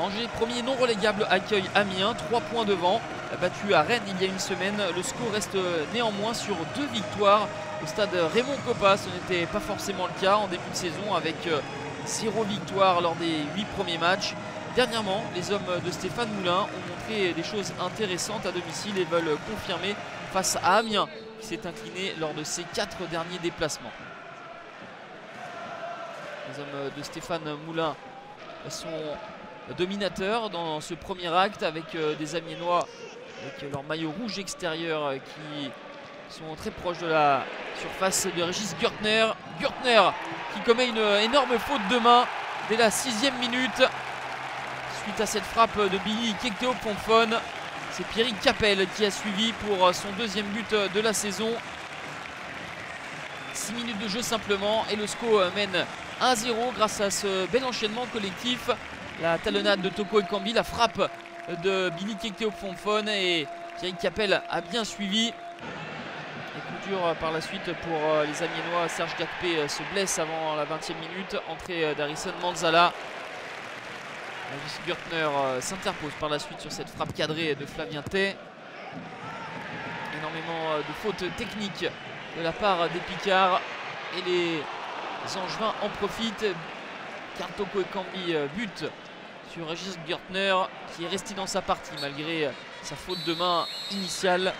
Angers, premier non relégable, accueille Amiens, 3 points devant. Battu à Rennes il y a une semaine, le score reste néanmoins sur 2 victoires au stade Raymond Kopa. Ce n'était pas forcément le cas en début de saison avec 0 victoire lors des 8 premiers matchs. Dernièrement, les hommes de Stéphane Moulin ont montré des choses intéressantes à domicile et veulent confirmer face à Amiens qui s'est incliné lors de ses 4 derniers déplacements. Les hommes de Stéphane Moulin sont dominateurs dans ce premier acte avec des Amiénois avec leur maillot rouge extérieur qui sont très proches de la surface de Régis Gürtner. Gürtner qui commet une énorme faute de main dès la 6e minute suite à cette frappe de Billy Kekteoponfon. C'est Pierrick Capel qui a suivi pour son 2e but de la saison. 6 minutes de jeu simplement et le SCO mène 1-0 grâce à ce bel enchaînement collectif. La talonnade de Toko Ekambi, la frappe de Billy Kekteoponfon et Pierrick Capel a bien suivi. Et coup dur par la suite pour les Amiénois. Serge Gakpé se blesse avant la 20e minute. Entrée d'Harrison Manzala. Régis Gürtner s'interpose par la suite sur cette frappe cadrée de Flavien Tay. Énormément de fautes techniques de la part des Picards et les Angevins en profitent. Car Toko Ekambi bute sur Régis Gürtner qui est resté dans sa partie malgré sa faute de main initiale.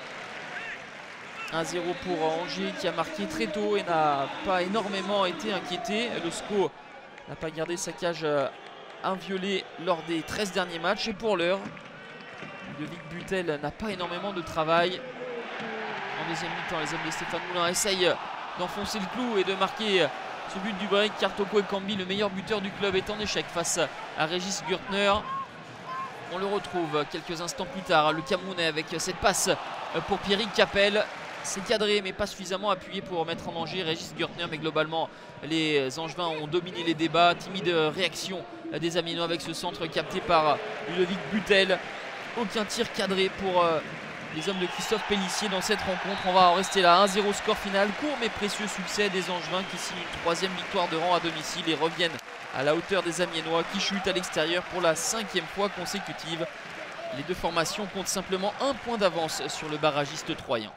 1-0 pour Angers qui a marqué très tôt et n'a pas énormément été inquiété. Le SCO n'a pas gardé sa cage inviolée lors des 13 derniers matchs. Et pour l'heure, Ludovic Butel n'a pas énormément de travail. En deuxième mi-temps, les hommes de Stéphane Moulin essayent d'enfoncer le clou et de marquer ce but du break. Car Toko Ekambi, le meilleur buteur du club, est en échec face à Régis Gürtner. On le retrouve quelques instants plus tard, le Camerounais avec cette passe pour Pierrick Capel. C'est cadré mais pas suffisamment appuyé pour mettre en danger Régis Gürtner. Mais globalement, les Angevins ont dominé les débats. Timide réaction des Amiénois avec ce centre capté par Ludovic Butel. Aucun tir cadré pour les hommes de Christophe Pellissier dans cette rencontre. On va en rester là, 1-0 score final. Court mais précieux succès des Angevins qui signent une 3e victoire de rang à domicile et reviennent à la hauteur des Amiénois qui chutent à l'extérieur pour la 5e fois consécutive. Les deux formations comptent simplement un point d'avance sur le barragiste troyen.